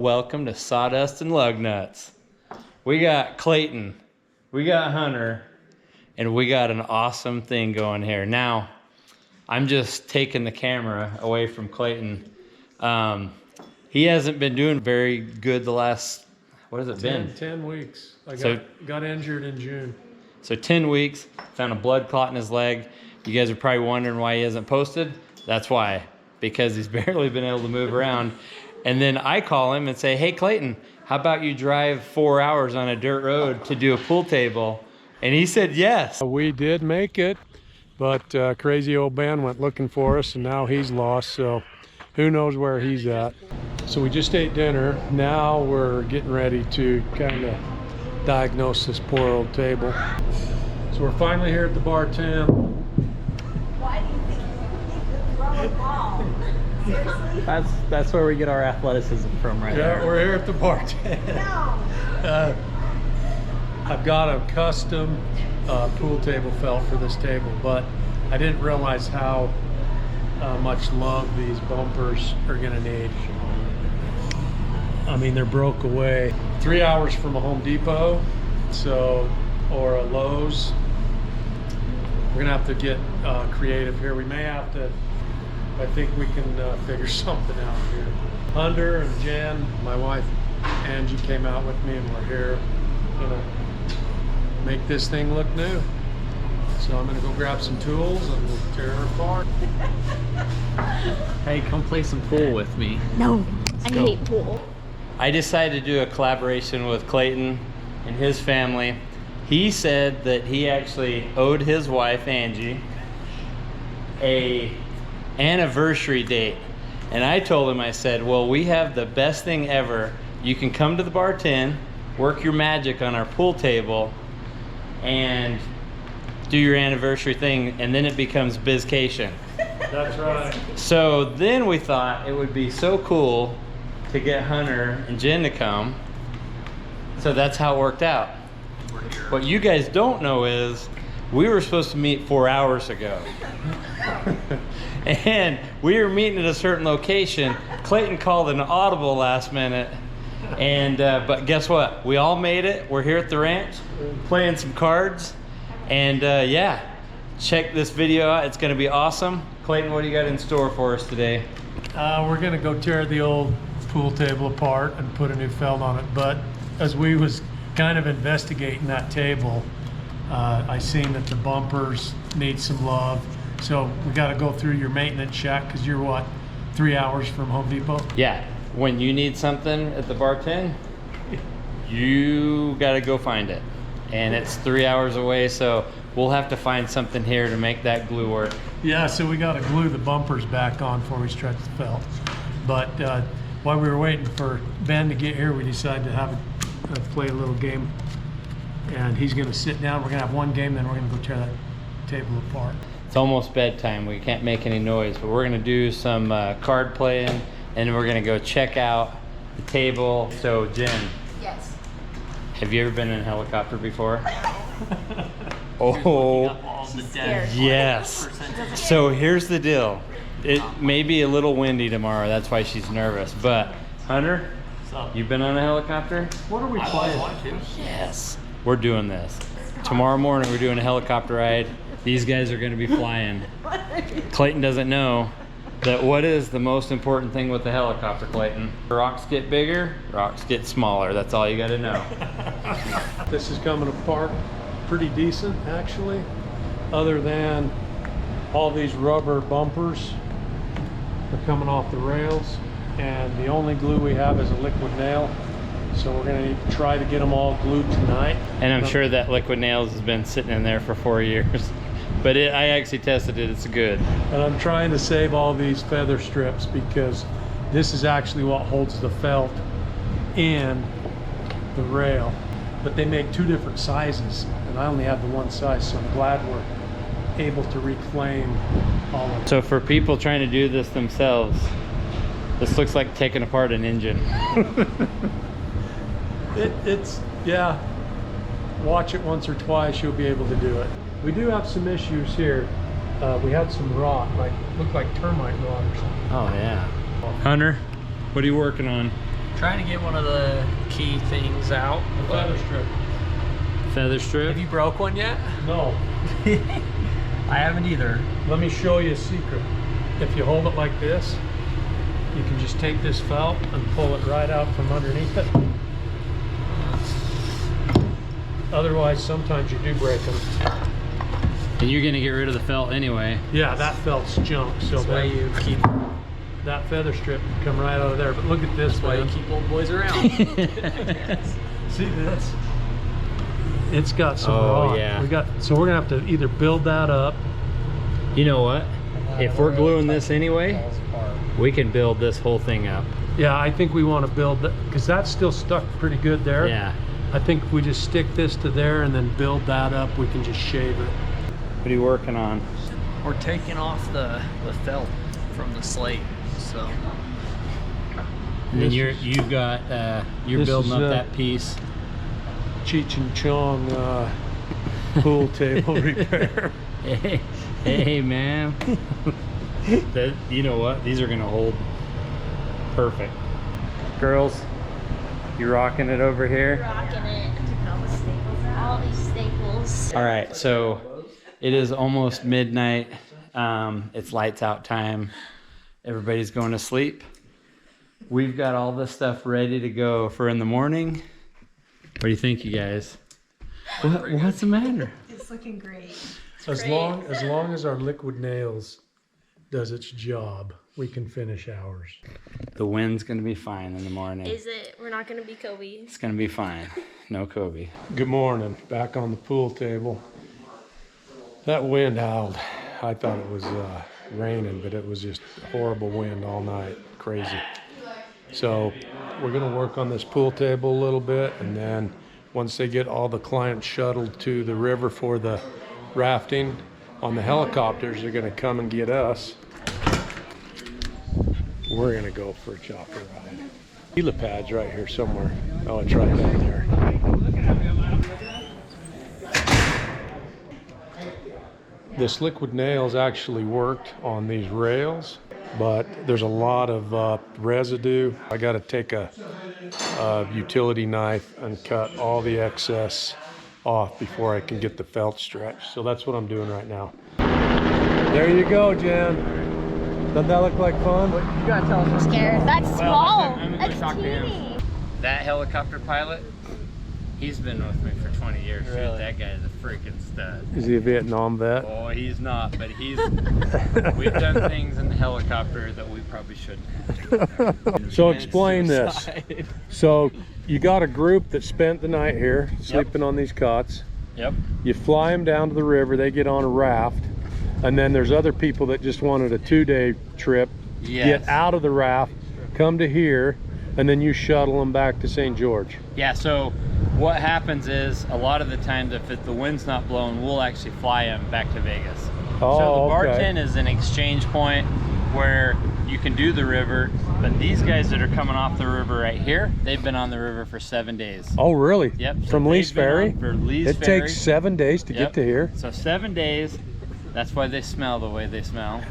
Welcome to Sawdust and Lugnuts. We got Clayton, we got Hunter, and we got an awesome thing going here. Now, I'm just taking the camera away from Clayton. He hasn't been doing very good the last, what has it been? 10 weeks. I got injured in June. So 10 weeks, found a blood clot in his leg. You guys are probably wondering why he hasn't posted. That's why, because he's barely been able to move around. And then I call him and say, hey, Clayton, how about you drive 4 hours on a dirt road to do a pool table? And he said yes. We did make it, but crazy old Ben went looking for us, and now he's lost, so who knows where he's at. So we just ate dinner. Now we're getting ready to kind of diagnose this poor old table. So we're finally here at the bar 10. Why do you think you throw a ball? Seriously? That's where we get our athleticism from, right there. Yeah, we're here at the bar 10. No. I've got a custom pool table felt for this table, but I didn't realize how much love these bumpers are gonna need. I mean, they're broke away. 3 hours from a Home Depot, or a Lowe's. We're gonna have to get creative here. We may have to, I think we can figure something out here. Hunter and Jen, my wife Angie, came out with me, and we're here gonna make this thing look new. So I'm gonna go grab some tools and we'll tear her apart. Hey, come play some pool with me. No, I go. hate pool. I decided to do a collaboration with Clayton and his family. He said that he actually owed his wife, Angie, a anniversary date. And I told him, I said, well, we have the best thing ever. You can come to the bar 10, work your magic on our pool table, and do your anniversary thing, and then it becomes bizcation. That's right. So then we thought it would be so cool to get Hunter and Jen to come. So that's how it worked out. What you guys don't know is we were supposed to meet 4 hours ago. And we were meeting at a certain location. Clayton called an audible last minute. And but guess what? We all made it. We're here at the ranch playing some cards. And yeah, check this video out. It's gonna be awesome. Clayton, what do you got in store for us today? We're gonna go tear the old pool table apart and put a new felt on it. But as we was kind of investigating that table, I seen that the bumpers need some love. So we got to go through your maintenance shack, because you're what, 3 hours from Home Depot? Yeah, when you need something at the bar 10, you got to go find it. And it's 3 hours away, so we'll have to find something here to make that glue work. Yeah, so we got to glue the bumpers back on before we stretch the felt. But while we were waiting for Ben to get here, we decided to play a little game. And he's going to sit down. We're going to have one game, then we're going to go tear that table apart. It's almost bedtime. We can't make any noise, but we're gonna do some card playing, and we're gonna go check out the table. So Jen, Yes. have you ever been in a helicopter before? Oh, Scared. yes. So here's the deal. It may be a little windy tomorrow. That's why she's nervous. But Hunter, you been on a helicopter? What are we playing? Yes. We're doing this. Tomorrow morning we're doing a helicopter ride. These guys are going to be flying. Clayton doesn't know that what is the most important thing with the helicopter, Clayton? Rocks get bigger, rocks get smaller. That's all you got to know. This is coming apart pretty decent, actually, other than all these rubber bumpers are coming off the rails, and the only glue we have is a liquid nail. So we're gonna need to try to get them all glued tonight. And I'm sure that liquid nails has been sitting in there for 4 years. But I actually tested it, it's good. And I'm trying to save all these feather strips, because this is actually what holds the felt in the rail. But they make two different sizes, and I only have the one size, so I'm glad we're able to reclaim all of it. So for people trying to do this themselves, this looks like taking apart an engine. It's, yeah, watch it once or twice, you'll be able to do it. We do have some issues here. We had some rot, looked like termite rot or something. Oh yeah. Hunter, what are you working on? Trying to get one of the key things out. Feather strip. Feather strip. Have you broke one yet? No. I haven't either. Let me show you a secret. If you hold it like this, you can just take this felt and pull it right out from underneath it. Otherwise, sometimes you do break them. And you're gonna get rid of the felt anyway. Yeah, that felt's junk. So That's why you keep. that feather strip can come right out of there. But look at this, That's why you man. keep old boys around. See this? It's got some Oh, rock. yeah. So we're gonna have to either build that up. You know what? If we're gluing this anyway, we can build this whole thing up. Yeah, I think we want to build that because that's still stuck pretty good there. Yeah. I think if we just stick this to there and then build that up, we can just shave it. What are you working on? We're taking off the felt from the slate, so. And then This you're this building is, up that piece. Cheech and Chong pool table repair. Hey man. You know what? These are gonna hold perfect. Girls, you rocking it over here? Rocking it. All these staples. All right, so it is almost midnight. It's lights out time. Everybody's going to sleep. We've got all this stuff ready to go for in the morning. What do you think, you guys? What's the matter? It's looking great. As long as our liquid nails does its job, we can finish ours. The wind's gonna be fine in the morning. Is it? We're not gonna be Kobe. It's gonna be fine. No Kobe. Good morning. Back on the pool table. That wind howled. I thought it was raining, but it was just horrible wind all night. Crazy. So we're gonna work on this pool table a little bit, and then once they get all the clients shuttled to the river for the rafting on the helicopters, they're gonna come and get us. We're gonna go for a chopper ride. Helipad's right here somewhere. Oh, it's right down there. This liquid nails actually worked on these rails, but there's a lot of residue. I got to take a utility knife and cut all the excess off before I can get the felt stretched. So that's what I'm doing right now. There you go, Jen. Doesn't that look like fun? You gotta tell us. I'm scared. That's small. I'm gonna go That's talk to him. teeny. That helicopter pilot, he's been with me for 20 years. Dude, Really? that guy's a freaking stud. Is he a Vietnam vet? Oh, he's not, but we've done things in the helicopter that we probably shouldn't have. So explain this. So you got a group that spent the night here, sleeping on these cots. Yep. You fly them down to the river, they get on a raft, and then there's other people that just wanted a 2-day trip, Yes. get out of the raft, come to here, and then you shuttle them back to St. George. Yeah, so what happens is a lot of the times if the wind's not blowing, we'll actually fly them back to Vegas. Oh, so the okay. Barton is an exchange point where you can do the river, but these guys that are coming off the river right here, they've been on the river for 7 days. Oh, really? Yep. so From they've Lee's been Ferry? on for Lee's It Ferry. takes 7 days to Yep. get to here. So 7 days. That's why they smell the way they smell.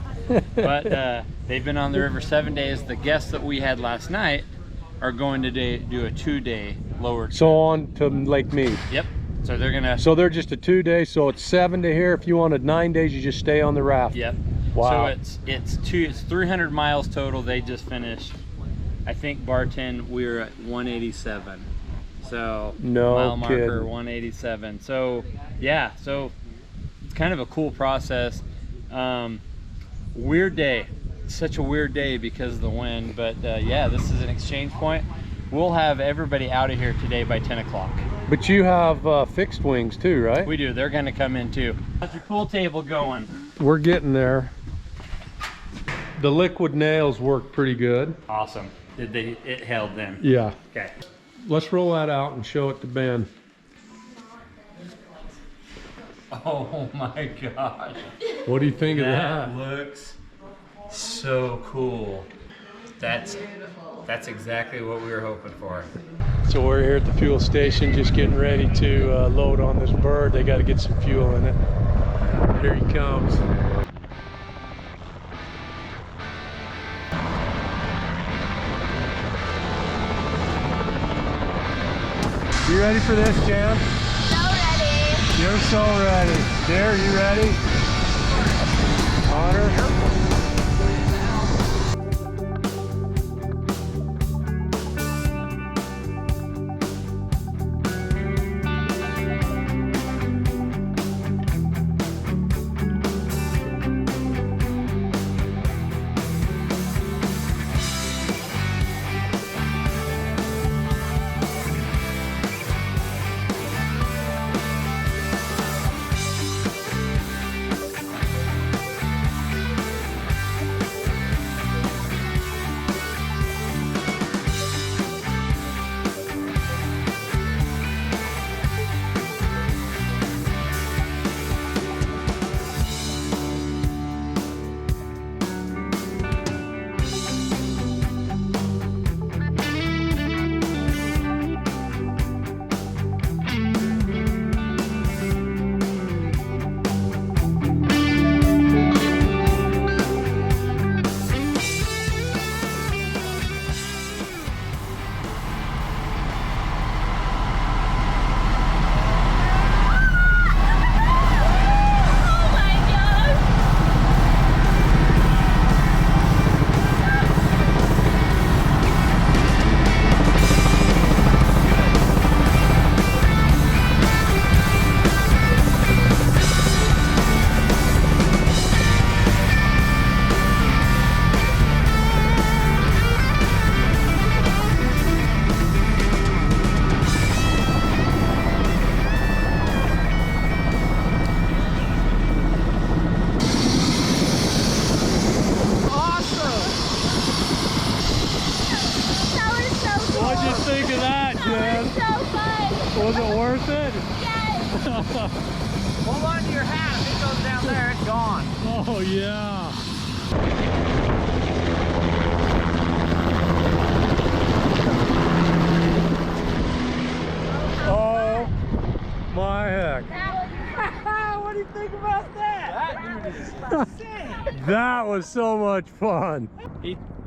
But they've been on the river 7 days. The guests that we had last night are going to do a 2-day lower trip. So on to Lake Mead. Yep. So they're gonna. So they're just a 2-day, so it's 7 to here. If you wanted 9 days, you just stay on the raft. Yep. Wow. So it's 300 miles total. They just finished. I think Barton we were at 187. So No mile marker kidding. 187. So yeah. So it's kind of a cool process. Weird day. Such a weird day because of the wind. But yeah, this is an exchange point. We'll have everybody out of here today by 10 o'clock. But you have fixed wings too, right? We do. They're going to come in too. How's your pool table going? We're getting there. The liquid nails work pretty good. Awesome. It held them. Yeah. Okay. Let's roll that out and show it to Ben. Oh my gosh. What do you think of That that? looks so cool. That's exactly what we were hoping for. So we're here at the fuel station just getting ready to load on this bird. They got to get some fuel in it. Here he comes. You ready for this, Jan? So ready. You're so ready. Dear, you ready? Honor? Was it worth it? Yes. Hold on to your hat. If it goes down there, it's gone. Oh yeah. Oh my heck. What do you think about that? That dude is insane. That was so much fun.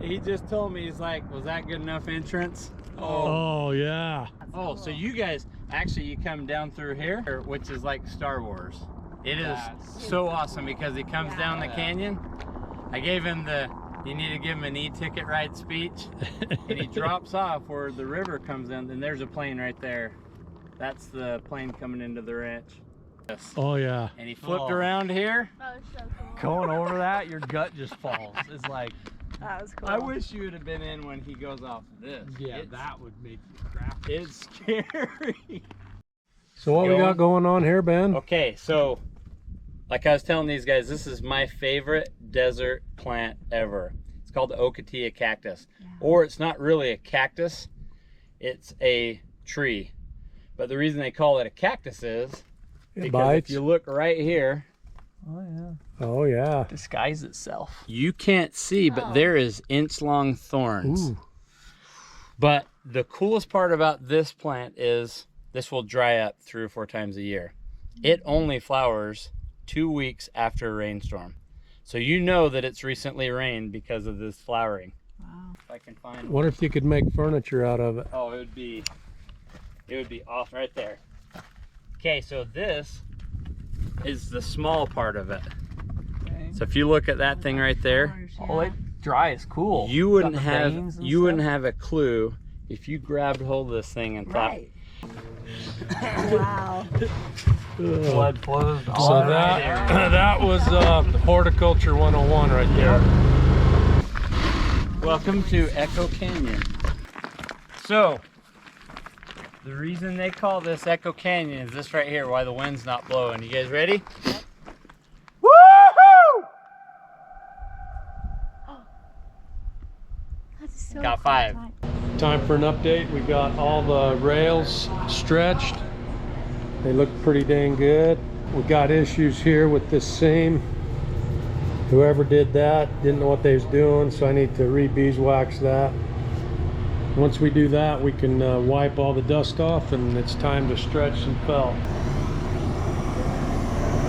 He just told me, he's like, was that good enough entrance? Oh yeah. Oh, so you guys, actually you come down through here, which is like Star Wars. It is so awesome because he comes down the canyon. I gave him you need to give him an e-ticket ride speech. And he drops off where the river comes in, and there's a plane right there. That's the plane coming into the ranch. Yes. Oh yeah. And he flipped around here. That was so cool. Going over that, your gut just falls. It's like, That was cool. I wish you would have been in when he goes off this. That would make you crap. It's scary. So what we got going on here, Ben? Okay, so like I was telling these guys, this is my favorite desert plant ever. It's called the Ocotillo cactus. Or it's not really a cactus, it's a tree. But the reason they call it a cactus is It because bites. if you look right here, Oh yeah. disguise itself. you can't see, but there is inch-long thorns. Ooh. But the coolest part about this plant is this will dry up 3 or 4 times a year. It only flowers 2 weeks after a rainstorm. So you know that it's recently rained because of this flowering. Wow. If I can find What if you could make furniture out of it? Oh, it would be awesome right there. Okay, so this is the small part of it. Okay. So if you look at that thing right there, Oh, it dry is cool. you Got wouldn't the have veins and you wouldn't stuff. have a clue if you grabbed hold of this thing and thought, Right. Wow. Blood flows. So all right that that was horticulture 101 right there. welcome to Echo Canyon. So, the reason they call this Echo Canyon is this right here, why the wind's not blowing. You guys ready? Yep. Woohoo! That's so Got cool. 5. Time for an update. We got all the rails stretched. They look pretty dang good. We got issues here with this seam. Whoever did that didn't know what they was doing, so I need to re-beeswax that. Once we do that, we can wipe all the dust off, and it's time to stretch some felt.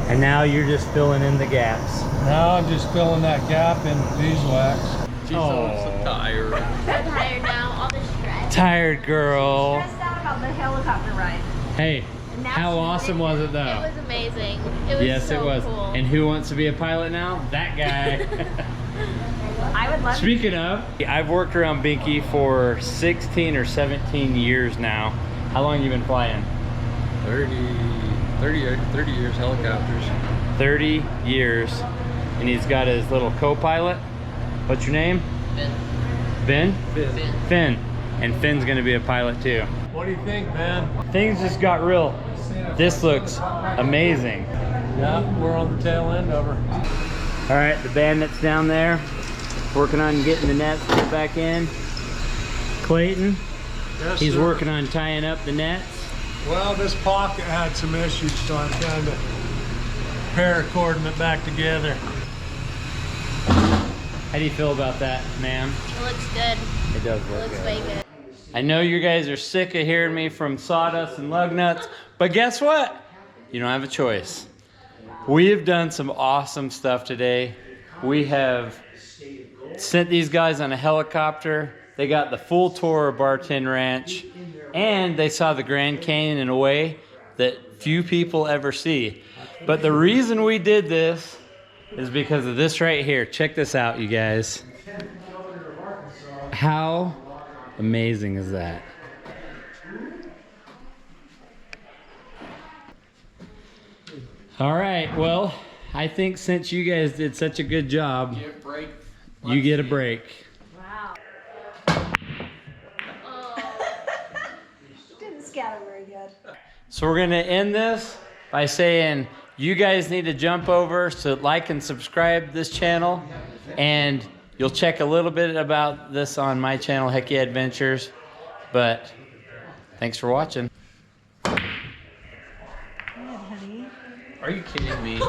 And now you're just filling in the gaps. Now I'm just filling that gap in beeswax. She's so tired. So tired now. All the stress. Tired girl. Stressed out about about the helicopter ride. Hey, And now how she's awesome in was it. it though? It was amazing. It was Yes, so it was. cool. And who wants to be a pilot now? That guy. I would love Speaking of, I've worked around Binky for 16 or 17 years now. How long have you been flying? 30 years helicopters. 30 years. And he's got his little co-pilot. What's your name? Ben. Ben? Finn. And Finn's gonna be a pilot too. What do you think, man? Things just got real. This looks amazing. Yeah, we're on the tail end of her. All right, the bandit's down there, working on getting the nets put back in. Clayton, Yes, he's sir. working on tying up the nets. Well, this pocket had some issues, so I'm kind of paracording it back together. How do you feel about that, ma'am? It looks good. It does It look looks good. way good. I know you guys are sick of hearing me from Sawdust and Lugnuts, but guess what? You don't have a choice. We have done some awesome stuff today. We have sent these guys on a helicopter. They got the full tour of Barton Ranch, and they saw the Grand Canyon in a way that few people ever see. But the reason we did this is because of this right here. Check this out, you guys. How amazing is that? All right, well, I think since you guys did such a good job, Get a break. you get a break. Wow. Didn't scatter very good. So we're gonna end this by saying you guys need to jump over to like and subscribe this channel, and you'll check a little bit about this on my channel, HeckYeahadventures. But thanks for watching. Good, honey. Are you kidding me?